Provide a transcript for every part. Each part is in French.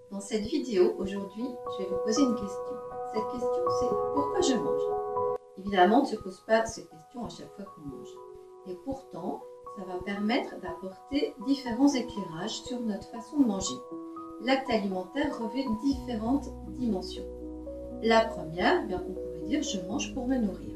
Dans cette vidéo, aujourd'hui, je vais vous poser une question. Cette question, c'est pourquoi je mange? Évidemment, on ne se pose pas cette question à chaque fois qu'on mange. Et pourtant, ça va permettre d'apporter différents éclairages sur notre façon de manger. L'acte alimentaire revêt différentes dimensions. La première, on pourrait dire je mange pour me nourrir,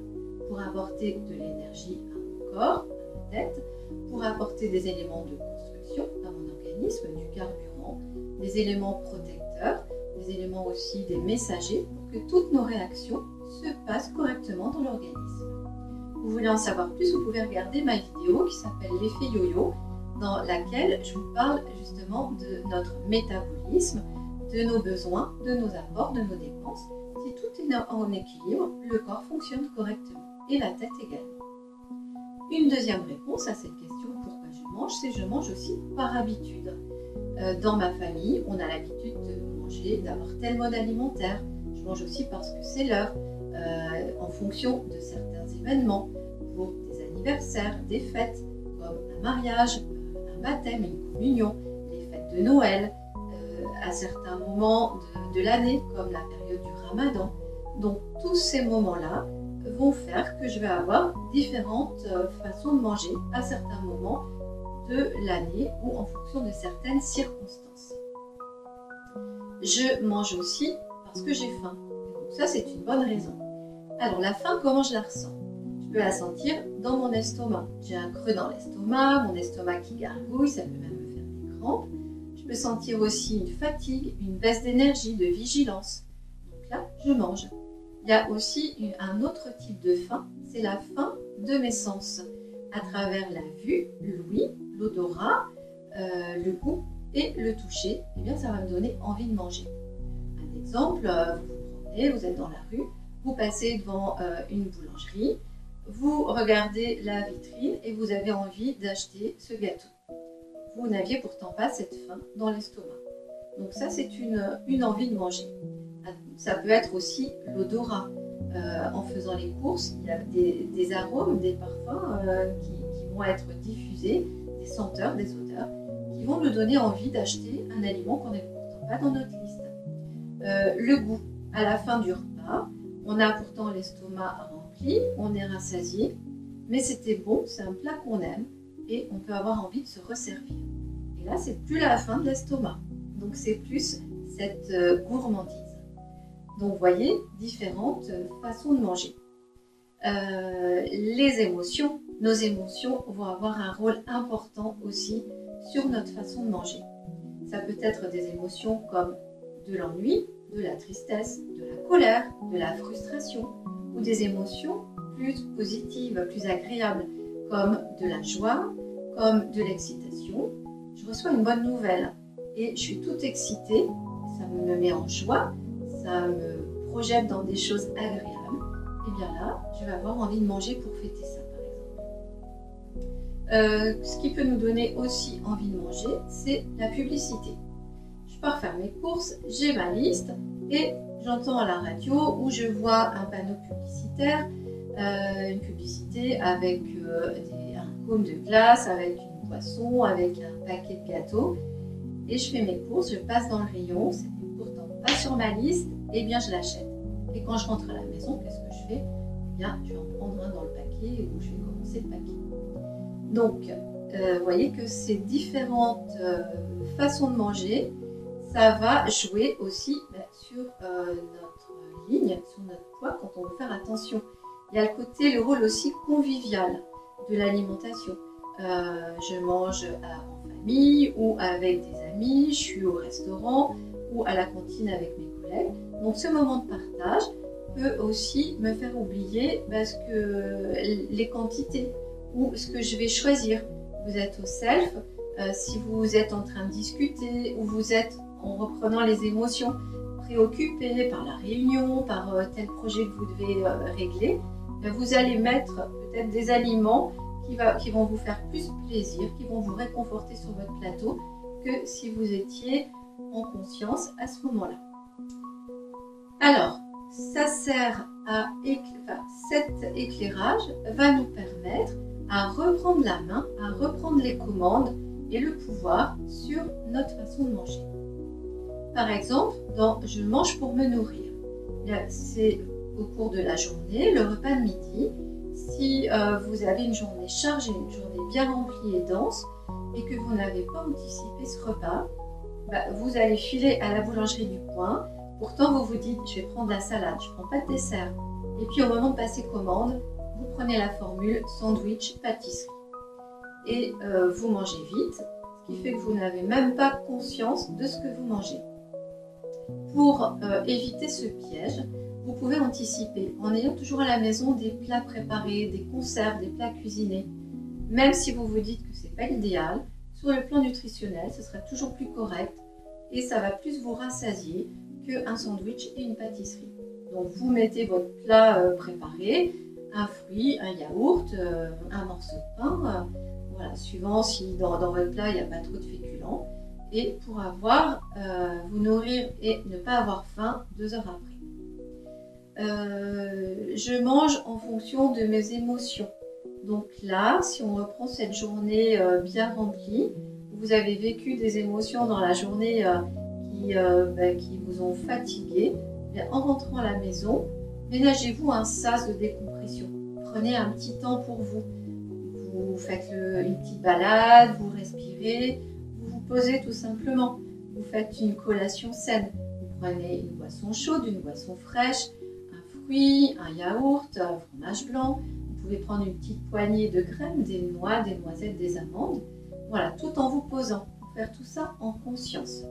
pour apporter de l'énergie à mon corps, à ma tête, pour apporter des éléments de construction à mon organisme, du carburant, des éléments protecteurs, des éléments aussi des messagers pour que toutes nos réactions se passent correctement dans l'organisme. Vous voulez en savoir plus, vous pouvez regarder ma vidéo qui s'appelle l'effet yo-yo, dans laquelle je vous parle justement de notre métabolisme, de nos besoins, de nos apports, de nos dépenses. Si tout est en équilibre, le corps fonctionne correctement et la tête également. Une deuxième réponse à cette question pourquoi je mange, c'est je mange aussi par habitude. Dans ma famille, on a l'habitude de manger, d'avoir tel mode alimentaire. Je mange aussi parce que c'est l'heure, en fonction de certains événements, pour des anniversaires, des fêtes, comme un mariage, un baptême, une communion, les fêtes de Noël, à certains moments de l'année, comme la période du Ramadan. Donc tous ces moments-là vont faire que je vais avoir différentes façons de manger à certains moments de l'année ou en fonction de certaines circonstances. Je mange aussi parce que j'ai faim. Donc ça, c'est une bonne raison. Alors la faim, comment je la ressens? Je peux la sentir dans mon estomac. J'ai un creux dans l'estomac, mon estomac qui gargouille, ça peut même me faire des crampes. Je peux sentir aussi une fatigue, une baisse d'énergie, de vigilance. Donc là, je mange. Il y a aussi un autre type de faim, c'est la faim de mes sens, à travers la vue, l'ouïe, l'odorat, le goût et le toucher. Eh bien, ça va me donner envie de manger. Un exemple, vous vous promenez, vous êtes dans la rue, vous passez devant une boulangerie, vous regardez la vitrine et vous avez envie d'acheter ce gâteau. Vous n'aviez pourtant pas cette faim dans l'estomac. Donc ça, c'est une envie de manger. Ça peut être aussi l'odorat. En faisant les courses, il y a des arômes, des parfums qui vont être diffusés, des senteurs, des odeurs, qui vont nous donner envie d'acheter un aliment qu'on n'est pourtant pas dans notre liste. Le goût. À la fin du repas, on a pourtant l'estomac rempli, on est rassasié, mais c'était bon, c'est un plat qu'on aime et on peut avoir envie de se resservir. Et là, c'est plus la faim de l'estomac, donc c'est plus cette gourmandise. Donc, vous voyez, différentes façons de manger. Les émotions, nos émotions vont avoir un rôle important aussi sur notre façon de manger. Ça peut être des émotions comme de l'ennui, de la tristesse, de la colère, de la frustration, ou des émotions plus positives, plus agréables, comme de la joie, comme de l'excitation. Je reçois une bonne nouvelle et je suis toute excitée, ça me met en joie, ça me projette dans des choses agréables. Et bien là, je vais avoir envie de manger pour fêter ça, par exemple. Ce qui peut nous donner aussi envie de manger, c'est la publicité. Je pars faire mes courses, j'ai ma liste et j'entends à la radio ou je vois un panneau publicitaire, une publicité avec un cône de glace, avec une boisson, avec un paquet de gâteaux. Et je fais mes courses, je passe dans le rayon, c'est pourtant pas sur ma liste, et bien je l'achète. Et quand je rentre à la maison, qu'est-ce que je fais? Eh bien, je vais en prendre un dans le paquet ou je vais commencer le paquet. Donc, vous voyez que ces différentes façons de manger, ça va jouer aussi sur notre ligne, sur notre poids, quand on veut faire attention. Il y a le rôle aussi convivial de l'alimentation. Je mange en famille ou avec des amis, je suis au restaurant ou à la cantine avec mes collègues. Donc ce moment de partage peut aussi me faire oublier les quantités ou ce que je vais choisir. Vous êtes au self, si vous êtes en train de discuter ou vous êtes en reprenant les émotions, préoccupé par la réunion, par tel projet que vous devez régler, vous allez mettre peut-être des aliments qui vont vous faire plus plaisir, qui vont vous réconforter sur votre plateau que si vous étiez en conscience à ce moment-là. Alors, ça sert cet éclairage va nous permettre à reprendre la main, à reprendre les commandes et le pouvoir sur notre façon de manger. Par exemple, dans Je mange pour me nourrir. C'est au cours de la journée, le repas de midi. Si vous avez une journée chargée, une journée bien remplie et dense, et que vous n'avez pas anticipé ce repas, vous allez filer à la boulangerie du coin. Pourtant, vous vous dites, je vais prendre la salade, je ne prends pas de dessert. Et puis, au moment de passer commande, vous prenez la formule sandwich pâtisserie. Et vous mangez vite, ce qui fait que vous n'avez même pas conscience de ce que vous mangez. Pour éviter ce piège, vous pouvez anticiper en ayant toujours à la maison des plats préparés, des conserves, des plats cuisinés. Même si vous vous dites que ce n'est pas l'idéal, sur le plan nutritionnel, ce sera toujours plus correct et ça va plus vous rassasier qu'un sandwich et une pâtisserie. Donc vous mettez votre plat préparé, un fruit, un yaourt, un morceau de pain, voilà, suivant si dans votre plat il n'y a pas trop de féculents, et pour vous nourrir et ne pas avoir faim 2 heures après. Je mange en fonction de mes émotions. Donc là, si on reprend cette journée bien remplie, vous avez vécu des émotions dans la journée qui vous ont fatigué, en rentrant à la maison, ménagez-vous un sas de décompression. Prenez un petit temps pour vous. Vous faites une petite balade, vous respirez, vous vous posez tout simplement. Vous faites une collation saine. Vous prenez une boisson chaude, une boisson fraîche, un fruit, un yaourt, un fromage blanc. Vous pouvez prendre une petite poignée de graines, des noix, des noisettes, des amandes. Voilà, tout en vous posant. Faire tout ça en conscience.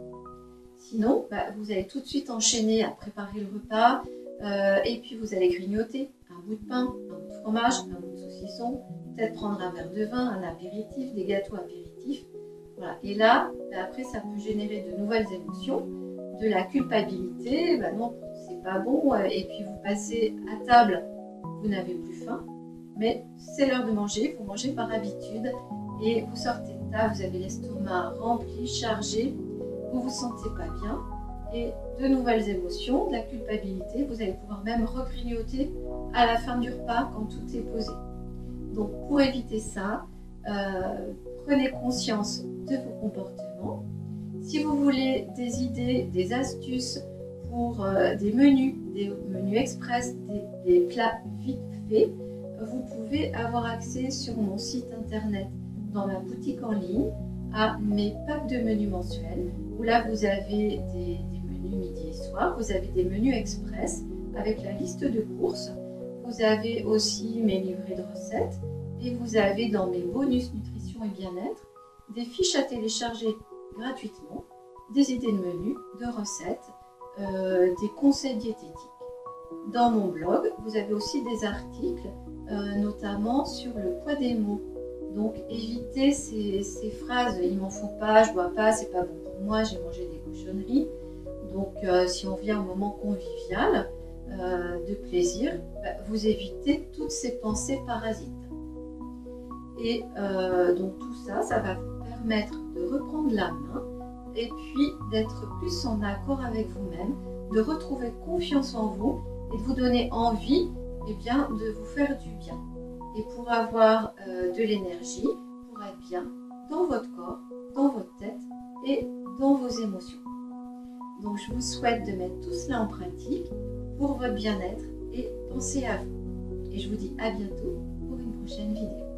Sinon, vous allez tout de suite enchaîner à préparer le repas et puis vous allez grignoter un bout de pain, un bout de fromage, un bout de saucisson, peut-être prendre un verre de vin, un apéritif, des gâteaux apéritifs. Voilà. Et là, après, ça peut générer de nouvelles émotions, de la culpabilité, non, c'est pas bon, et puis vous passez à table, vous n'avez plus faim, mais c'est l'heure de manger, vous mangez par habitude et vous sortez de table, vous avez l'estomac rempli, chargé, vous ne vous sentez pas bien et de nouvelles émotions, de la culpabilité, vous allez pouvoir même regrignoter à la fin du repas quand tout est posé. Donc pour éviter ça, prenez conscience de vos comportements. Si vous voulez des idées, des astuces pour des menus express, des plats vite faits, vous pouvez avoir accès sur mon site internet, dans ma boutique en ligne, à mes packs de menus mensuels, où là vous avez des menus midi et soir, vous avez des menus express avec la liste de courses, vous avez aussi mes livrets de recettes et vous avez dans mes bonus nutrition et bien-être des fiches à télécharger gratuitement, des idées de menus, de recettes, des conseils diététiques. Dans mon blog, vous avez aussi des articles, notamment sur le poids des mots. Donc évitez ces phrases « il m'en faut pas, je bois pas, c'est pas bon pour moi, j'ai mangé des cochonneries ». Donc si on vient au moment convivial de plaisir, vous évitez toutes ces pensées parasites. Et donc tout ça, ça va vous permettre de reprendre la main et puis d'être plus en accord avec vous-même, de retrouver confiance en vous et de vous donner envie de vous faire du bien. Et pour avoir de l'énergie, pour être bien dans votre corps, dans votre tête et dans vos émotions. Donc je vous souhaite de mettre tout cela en pratique pour votre bien-être et pensez à vous. Et je vous dis à bientôt pour une prochaine vidéo.